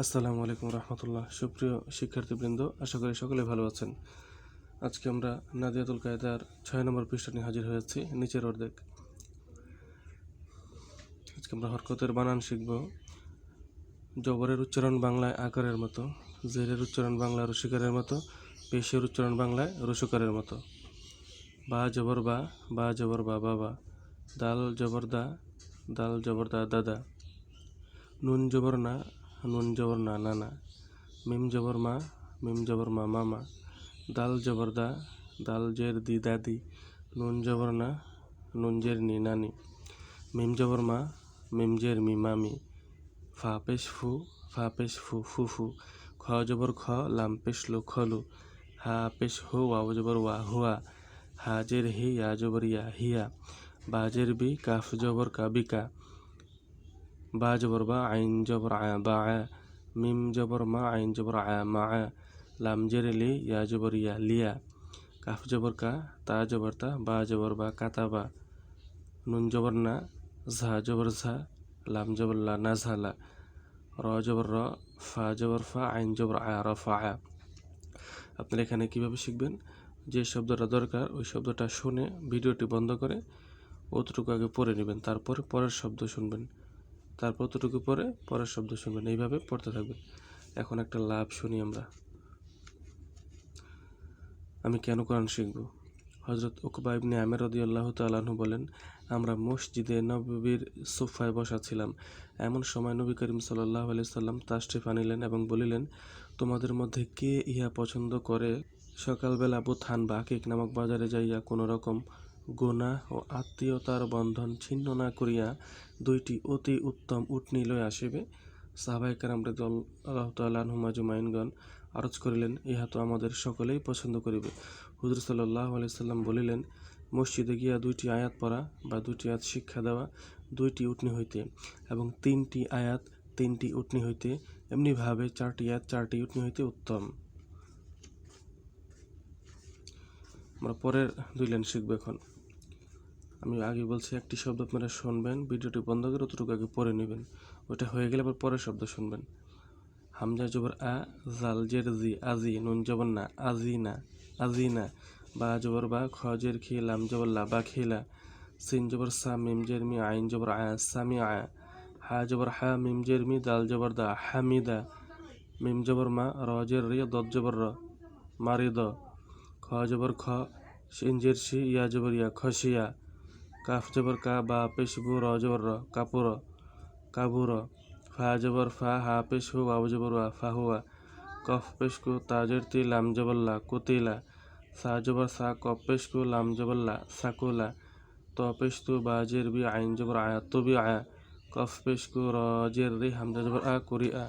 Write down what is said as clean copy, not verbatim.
আসসালামু আলাইকুম রহমতুল্লাহ। সুপ্রিয় শিক্ষার্থীবৃন্দ, আশা করি সকলে ভালো আছেন। আজকে আমরা নাদিয়াতুল কায়দার 6 নম্বর পৃষ্ঠা নিয়ে হাজির হয়েছি, নিচের অর্ধেক। আজকে আমরা হরকতের বানান শিখব। জবরের উচ্চারণ বাংলায় আকারের মতো, জেরের উচ্চারণ বাংলায় রসিকারের মতো, পেশের উচ্চারণ বাংলায় রসুকারের মতো। বা জবর বা, বা জবর বা বাবা। দাল জবর দা, দাল জবর দা দাদা। নুন জবর না, নুন জবর না নানা। মিম জবর মা, মিম জবর মা মামা। দাল জবর দা, দাল জের দি দাদি। নুন জবর না, নুন জের নি নানি। মিম জবর মা, মিম জের মি মামি। ফা পেশ ফু, ফা পেশ ফু ফুফু। খ জবর খ, লাম পেশ লু খলু। হা পেশ হু, ওয়াও জবর ওয়া হুয়া। হা জের হি, ইয়া জবর ইয়া হিয়া। বা জের বি, কাফ জবর কা বিকা। বা জবর বা, আইন জবর আয়া বা আয়া। মিম জবর মা, আইন জবর আয়া মা আয়া। লাম জের লি, ইয়া জবর ইয়া লিয়া। কাফ জবর কা, তা জবর তা, বা জবর বা কাতাবা। নুন জবর না, ঝা জবর ঝা, লাম জবর লা না ঝালা। র জবর র, ফা জবর ফা, আইন জবর আয়া রফা আয়া। আপনারা এখানে কিভাবে শিখবেন? যে শব্দটা দরকার ওই শব্দটা শুনে ভিডিওটি বন্ধ করে অতটুকু আগে পড়ে নেবেন, তারপর পরের শব্দ শুনবেন, তারপর অতটুকু পরে পরের শব্দ শুনবেন, এইভাবে পড়তে থাকবেন। এখন একটা লাভ শুনি আমরা। আমি কেন কোরআন শিখব? হযরত উকবা ইবনে আমের রাদিয়াল্লাহু তাআলা আনহু বলেন, আমরা মসজিদে নববীর সোফায় বসা ছিলাম। এমন সময় নবী করিম সাল্লাল্লাহু আলাইহি সাল্লাম তাশরিফ আনিলেন এবং বলিলেন, তোমাদের মধ্যে কে ইহা পছন্দ করে সকালবেলা বুথান বা আকিক নামক বাজারে যাইয়া কোনো রকম গুনাহ ও আত্মীয়তার বন্ধন ছিন্ন না করিয়া দুইটি অতি উত্তম উটনী লইয়া আসিবে? সাহাবায়ে কেরাম রাদিয়াল্লাহু তাআলা আনহুম আজমাইনগণ আরজ করিলেন, ইহা তো আমাদের সকলেই পছন্দ করিবে। হুজুর সাল্লাল্লাহু আলাইহি সাল্লাম বলিলেন, মসজিদে গিয়া 2টি আয়াত পড়া বা 2টি আয়াত শিক্ষা দেওয়া 2টি উটনী হইতে, এবং 3টি আয়াত 3টি উটনী হইতে, এমনিভাবে 4টি আয়াত 4টি উটনী হইতে উত্তম। আমরা পরের 2 লাইন শিখব এখন। আমি আগে বলছি একটি শব্দ আপনারা শুনবেন, ভিডিওটি বন্ধ করে অতটুকু আগে পড়ে নেবেন। ওটা হয়ে গেলে আবার পরের শব্দ শুনবেন। হামজা জবর আ, জাল জের জি আজি। নুন জবর না, আজি না, আজি না। বা জবর বা, খ জের খি, লাম জবর লা বা খিলা। সিন জবর সা, মিম জের মি, আইন জবর আয়া সামি আয়া। হা জবর হা, মিম জের মি, দাল জবর দা হামিদা। মিম জবর মা, র জের রি, দদ জবর র মারিদ। খ জবর খ, শিন জের শি, ইয়া জবর ইয়া খসিয়া। কাফ জবর কা, বা পেশ বু, র জবর র কাপুর কাবুর। ফা জবর ফা, হা পেশ হু, ওয়াও জবর ওয়া ফাহুয়া। কফ পেশ কু, তা জের তি, লাম জবর লা কুতিলা। সা জবর সা, কফ পেশ কু, লাম জবর লা সাকুলা। ত পেশ তু, বা জের বি, আইন জবর আয়া তুবি আয়া। কফ পেশ কু, র জের রি, হামজা জবর আ কুরি আ।